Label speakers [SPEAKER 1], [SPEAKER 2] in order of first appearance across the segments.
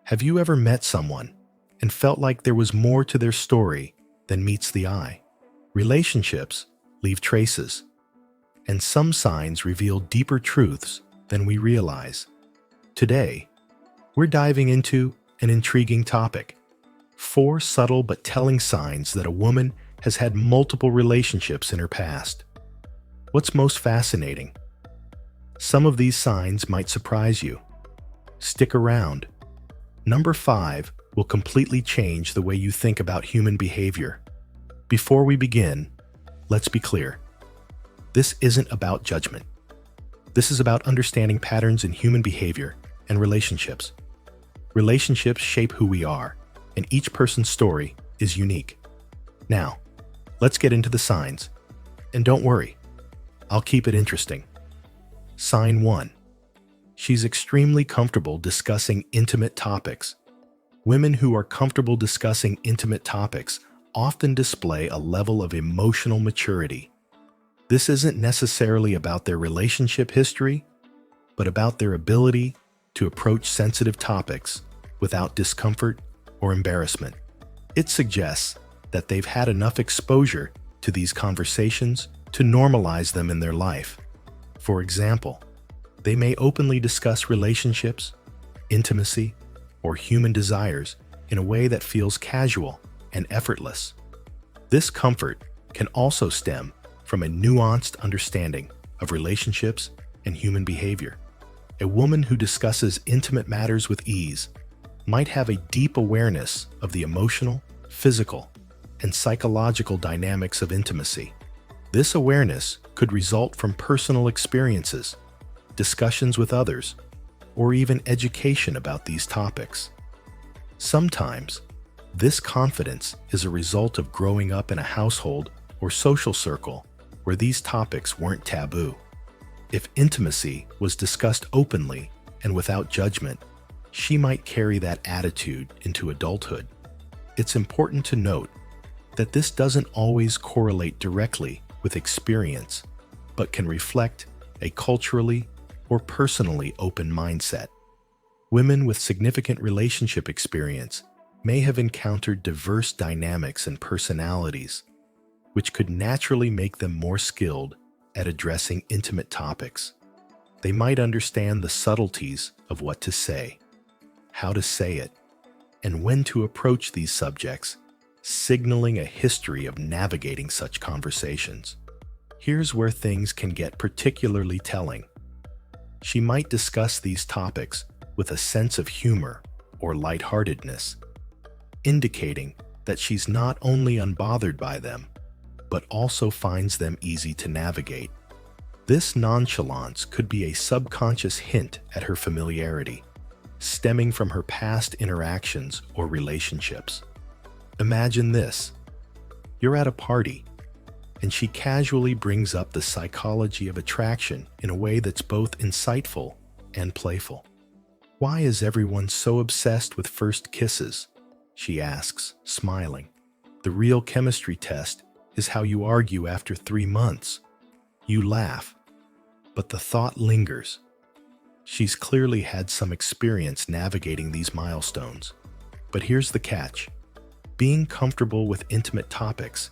[SPEAKER 1] Have you ever met someone and felt like there was more to their story than meets the eye? Relationships leave traces, and some signs reveal deeper truths than we realize. Today, we're diving into an intriguing topic: 4 subtle but telling signs that a woman has had multiple relationships in her past. What's most fascinating? Some of these signs might surprise you. Stick around. Number 5 will completely change the way you think about human behavior. Before we begin, let's be clear. This isn't about judgment. This is about understanding patterns in human behavior and relationships. Relationships shape who we are, and each person's story is unique. Now, let's get into the signs. And don't worry, I'll keep it interesting. Sign 1. She's extremely comfortable discussing intimate topics. Women who are comfortable discussing intimate topics often display a level of emotional maturity. This isn't necessarily about their relationship history, but about their ability to approach sensitive topics without discomfort or embarrassment. It suggests that they've had enough exposure to these conversations to normalize them in their life. For example, they may openly discuss relationships, intimacy, or human desires in a way that feels casual and effortless. This comfort can also stem from a nuanced understanding of relationships and human behavior. A woman who discusses intimate matters with ease might have a deep awareness of the emotional, physical, and psychological dynamics of intimacy. This awareness could result from personal experiences, discussions with others, or even education about these topics. Sometimes, this confidence is a result of growing up in a household or social circle where these topics weren't taboo. If intimacy was discussed openly and without judgment, she might carry that attitude into adulthood. It's important to note that this doesn't always correlate directly with experience, but can reflect a culturally or personally open mindset. Women with significant relationship experience may have encountered diverse dynamics and personalities, which could naturally make them more skilled at addressing intimate topics. They might understand the subtleties of what to say, how to say it, and when to approach these subjects, signaling a history of navigating such conversations. Here's where things can get particularly telling. She might discuss these topics with a sense of humor or lightheartedness, indicating that she's not only unbothered by them, but also finds them easy to navigate. This nonchalance could be a subconscious hint at her familiarity, stemming from her past interactions or relationships. Imagine this. You're at a party, and she casually brings up the psychology of attraction in a way that's both insightful and playful. "Why is everyone so obsessed with first kisses?" she asks, smiling. "The real chemistry test is how you argue after 3 months." You laugh, but the thought lingers. She's clearly had some experience navigating these milestones. But here's the catch. Being comfortable with intimate topics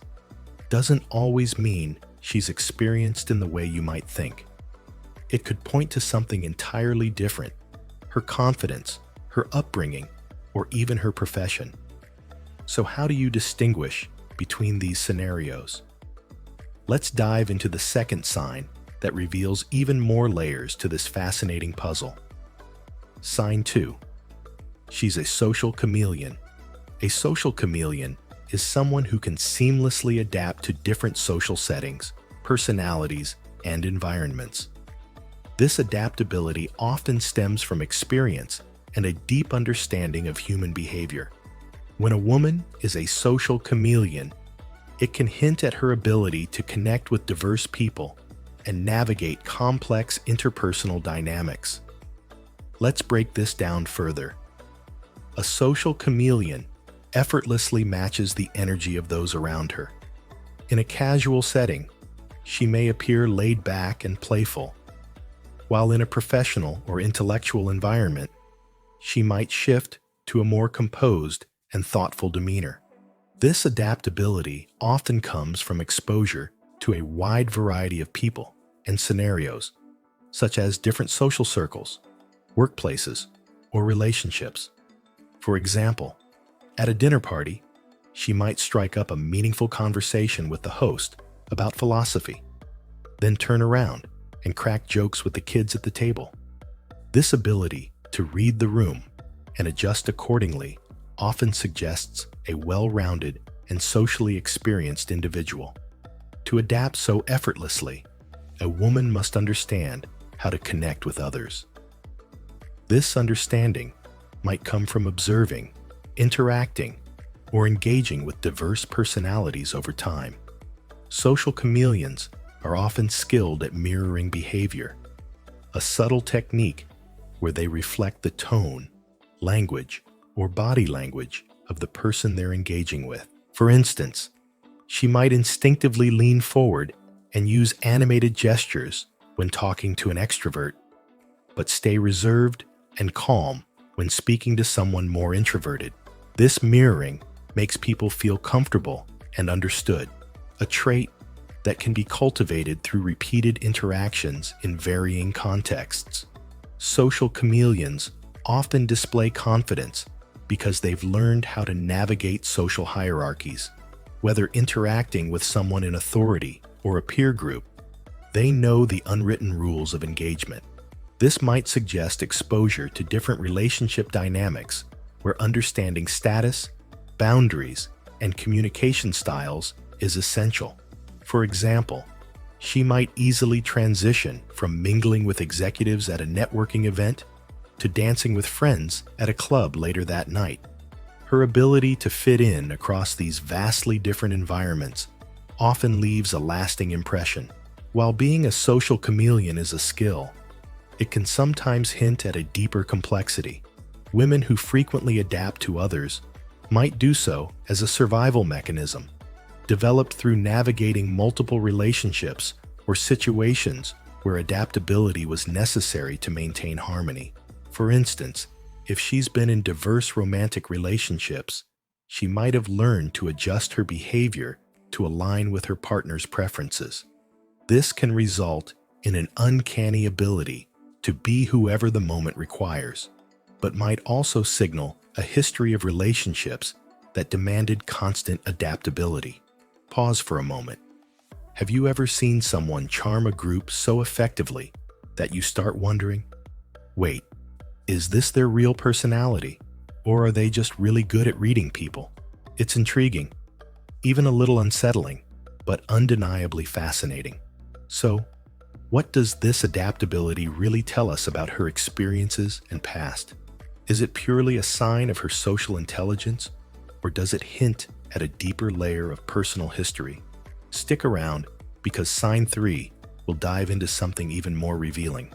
[SPEAKER 1] doesn't always mean she's experienced in the way you might think. It could point to something entirely different: her confidence, her upbringing, or even her profession. So how do you distinguish between these scenarios? Let's dive into the second sign that reveals even more layers to this fascinating puzzle. Sign 2. She's a social chameleon. A social chameleon is someone who can seamlessly adapt to different social settings, personalities, and environments. This adaptability often stems from experience and a deep understanding of human behavior. When a woman is a social chameleon, it can hint at her ability to connect with diverse people and navigate complex interpersonal dynamics. Let's break this down further. A social chameleon effortlessly matches the energy of those around her. In a casual setting, she may appear laid back and playful, while in a professional or intellectual environment, she might shift to a more composed and thoughtful demeanor. This adaptability often comes from exposure to a wide variety of people and scenarios, such as different social circles, workplaces, or relationships. For example, at a dinner party, she might strike up a meaningful conversation with the host about philosophy, then turn around and crack jokes with the kids at the table. This ability to read the room and adjust accordingly often suggests a well-rounded and socially experienced individual. To adapt so effortlessly, a woman must understand how to connect with others. This understanding might come from observing, interacting, or engaging with diverse personalities over time. Social chameleons are often skilled at mirroring behavior, a subtle technique where they reflect the tone, language, or body language of the person they're engaging with. For instance, she might instinctively lean forward and use animated gestures when talking to an extrovert, but stay reserved and calm when speaking to someone more introverted. This mirroring makes people feel comfortable and understood, a trait that can be cultivated through repeated interactions in varying contexts. Social chameleons often display confidence because they've learned how to navigate social hierarchies. Whether interacting with someone in authority or a peer group, they know the unwritten rules of engagement. This might suggest exposure to different relationship dynamics where understanding status, boundaries, and communication styles is essential. For example, she might easily transition from mingling with executives at a networking event to dancing with friends at a club later that night. Her ability to fit in across these vastly different environments often leaves a lasting impression. While being a social chameleon is a skill, it can sometimes hint at a deeper complexity. Women who frequently adapt to others might do so as a survival mechanism, developed through navigating multiple relationships or situations where adaptability was necessary to maintain harmony. For instance, if she's been in diverse romantic relationships, she might have learned to adjust her behavior to align with her partner's preferences. This can result in an uncanny ability to be whoever the moment requires, but might also signal a history of relationships that demanded constant adaptability. Pause for a moment. Have you ever seen someone charm a group so effectively that you start wondering, wait, is this their real personality, or are they just really good at reading people? It's intriguing, even a little unsettling, but undeniably fascinating. So, what does this adaptability really tell us about her experiences and past? Is it purely a sign of her social intelligence, or does it hint at a deeper layer of personal history? Stick around, because Sign 3 will dive into something even more revealing: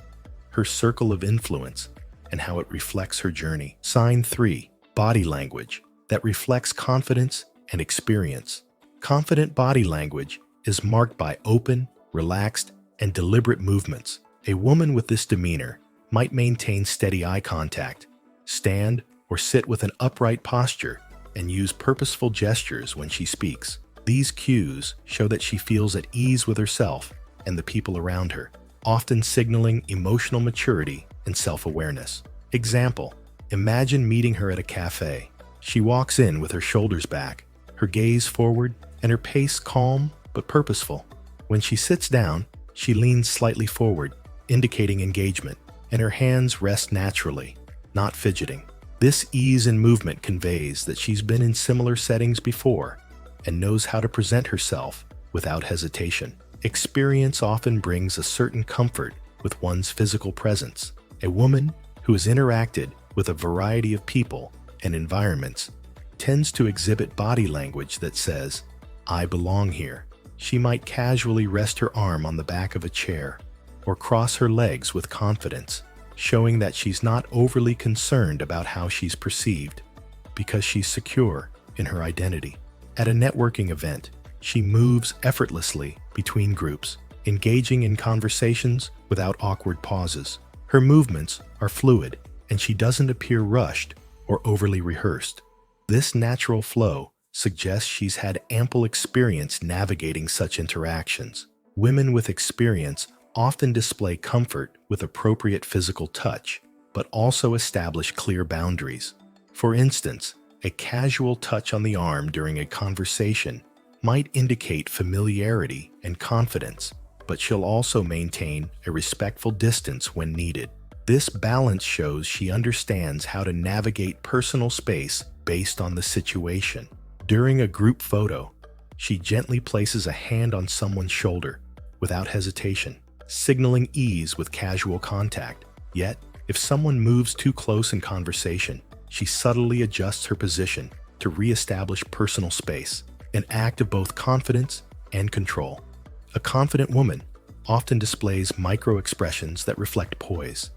[SPEAKER 1] her circle of influence and how it reflects her journey. Sign 3, body language that reflects confidence and experience. Confident body language is marked by open, relaxed, and deliberate movements. A woman with this demeanor might maintain steady eye contact, stand or sit with an upright posture, and use purposeful gestures when she speaks. These cues show that she feels at ease with herself and the people around her, often signaling emotional maturity and self-awareness. Example: imagine meeting her at a cafe. She walks in with her shoulders back, her gaze forward, and her pace calm but purposeful. When she sits down, she leans slightly forward, indicating engagement, and her hands rest naturally, not fidgeting. This ease in movement conveys that she's been in similar settings before and knows how to present herself without hesitation. Experience often brings a certain comfort with one's physical presence. A woman who has interacted with a variety of people and environments tends to exhibit body language that says, "I belong here." She might casually rest her arm on the back of a chair or cross her legs with confidence, showing that she's not overly concerned about how she's perceived because she's secure in her identity. At a networking event, she moves effortlessly between groups, engaging in conversations without awkward pauses. Her movements are fluid, and she doesn't appear rushed or overly rehearsed. This natural flow suggests she's had ample experience navigating such interactions. Women with experience often display comfort with appropriate physical touch, but also establish clear boundaries. For instance, a casual touch on the arm during a conversation might indicate familiarity and confidence, but she'll also maintain a respectful distance when needed. This balance shows she understands how to navigate personal space based on the situation. During a group photo, she gently places a hand on someone's shoulder without hesitation, signaling ease with casual contact. Yet, if someone moves too close in conversation, she subtly adjusts her position to reestablish personal space, an act of both confidence and control. A confident woman often displays micro-expressions that reflect poise.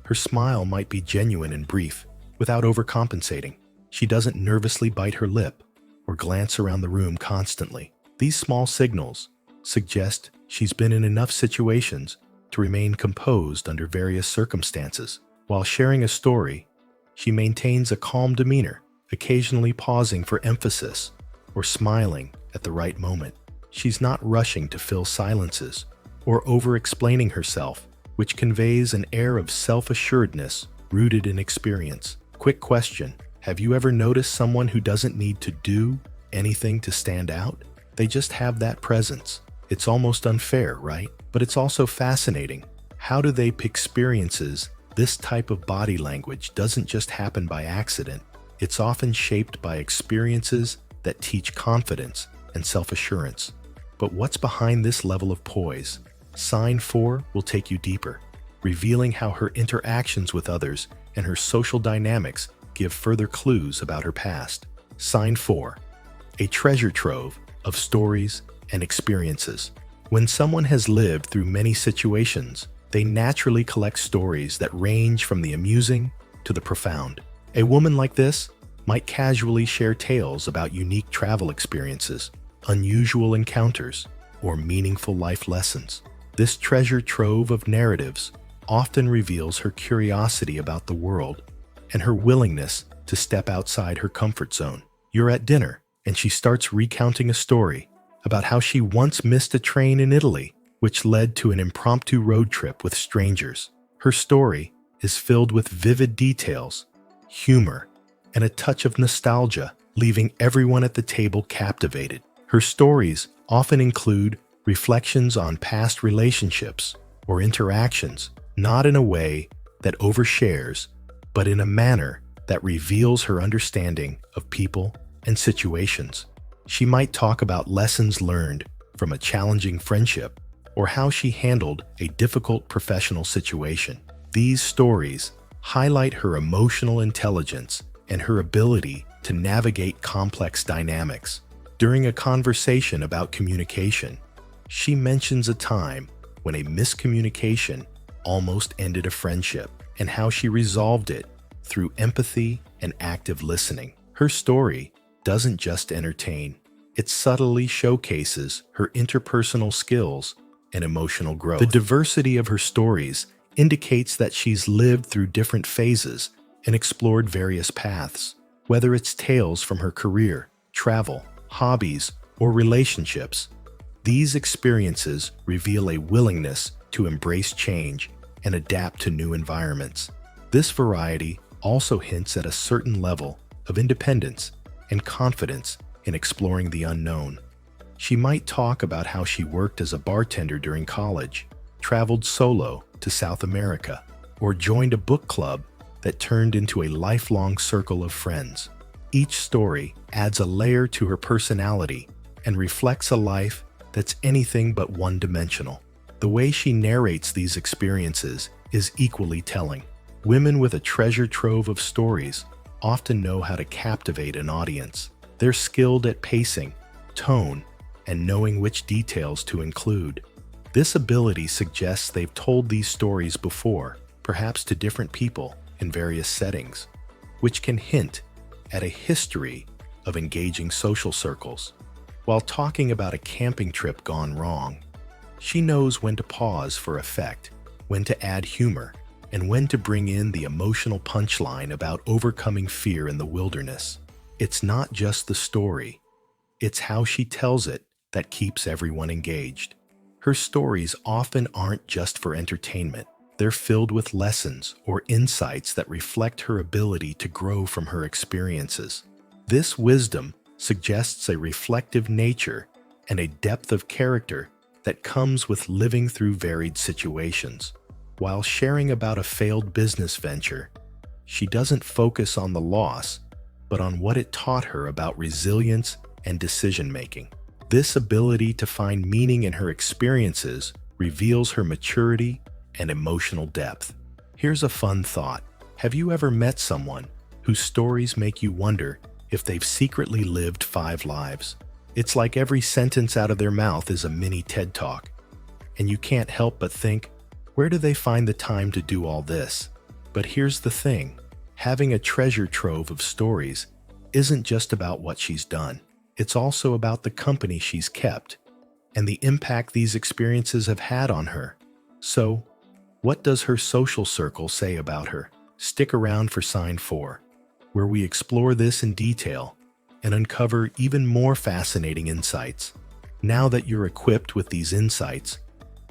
[SPEAKER 1] Her smile might be genuine and brief, without overcompensating. She doesn't nervously bite her lip or glance around the room constantly. These small signals suggest she's been in enough situations to remain composed under various circumstances. While sharing a story, she maintains a calm demeanor, occasionally pausing for emphasis or smiling at the right moment. She's not rushing to fill silences or over-explaining herself, which conveys an air of self-assuredness rooted in experience. Quick question: have you ever noticed someone who doesn't need to do anything to stand out? They just have that presence. It's almost unfair, right? But it's also fascinating. How do they pick experiences? This type of body language doesn't just happen by accident. It's often shaped by experiences that teach confidence and self-assurance. But what's behind this level of poise? Sign 4 will take you deeper, revealing how her interactions with others and her social dynamics give further clues about her past. Sign 4, a treasure trove of stories and experiences. When someone has lived through many situations, they naturally collect stories that range from the amusing to the profound. A woman like this might casually share tales about unique travel experiences, unusual encounters, or meaningful life lessons. This treasure trove of narratives often reveals her curiosity about the world and her willingness to step outside her comfort zone. You're at dinner, and she starts recounting a story about how she once missed a train in Italy, which led to an impromptu road trip with strangers. Her story is filled with vivid details, humor, and a touch of nostalgia, leaving everyone at the table captivated. Her stories often include reflections on past relationships or interactions, not in a way that overshares, but in a manner that reveals her understanding of people and situations. She might talk about lessons learned from a challenging friendship or how she handled a difficult professional situation. These stories highlight her emotional intelligence and her ability to navigate complex dynamics. During a conversation about communication, she mentions a time when a miscommunication almost ended a friendship and how she resolved it through empathy and active listening. Her story doesn't just entertain, it subtly showcases her interpersonal skills and emotional growth. The diversity of her stories indicates that she's lived through different phases and explored various paths. Whether it's tales from her career, travel, hobbies, or relationships, these experiences reveal a willingness to embrace change and adapt to new environments. This variety also hints at a certain level of independence and confidence in exploring the unknown. She might talk about how she worked as a bartender during college, traveled solo to South America, or joined a book club that turned into a lifelong circle of friends. Each story adds a layer to her personality and reflects a life that's anything but one-dimensional. The way she narrates these experiences is equally telling. Women with a treasure trove of stories often know how to captivate an audience. They're skilled at pacing, tone, and knowing which details to include. This ability suggests they've told these stories before, perhaps to different people in various settings, which can hint at a history of engaging social circles. While talking about a camping trip gone wrong, she knows when to pause for effect, when to add humor, and when to bring in the emotional punchline about overcoming fear in the wilderness. It's not just the story, it's how she tells it that keeps everyone engaged. Her stories often aren't just for entertainment. They're filled with lessons or insights that reflect her ability to grow from her experiences. This wisdom suggests a reflective nature and a depth of character that comes with living through varied situations. While sharing about a failed business venture, she doesn't focus on the loss, but on what it taught her about resilience and decision-making. This ability to find meaning in her experiences reveals her maturity and emotional depth. Here's a fun thought. Have you ever met someone whose stories make you wonder if they've secretly lived 5 lives? It's like every sentence out of their mouth is a mini TED Talk, and you can't help but think, where do they find the time to do all this? But here's the thing, having a treasure trove of stories isn't just about what she's done. It's also about the company she's kept and the impact these experiences have had on her. So, what does her social circle say about her? Stick around for Sign 4, where we explore this in detail and uncover even more fascinating insights. Now that you're equipped with these insights,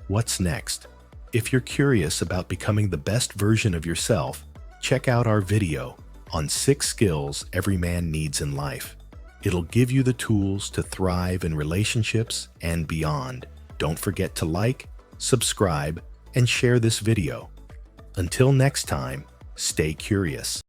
[SPEAKER 1] what's next? If you're curious about becoming the best version of yourself, check out our video on 6 skills every man needs in life. It'll give you the tools to thrive in relationships and beyond. Don't forget to like, subscribe, and share this video. Until next time, stay curious.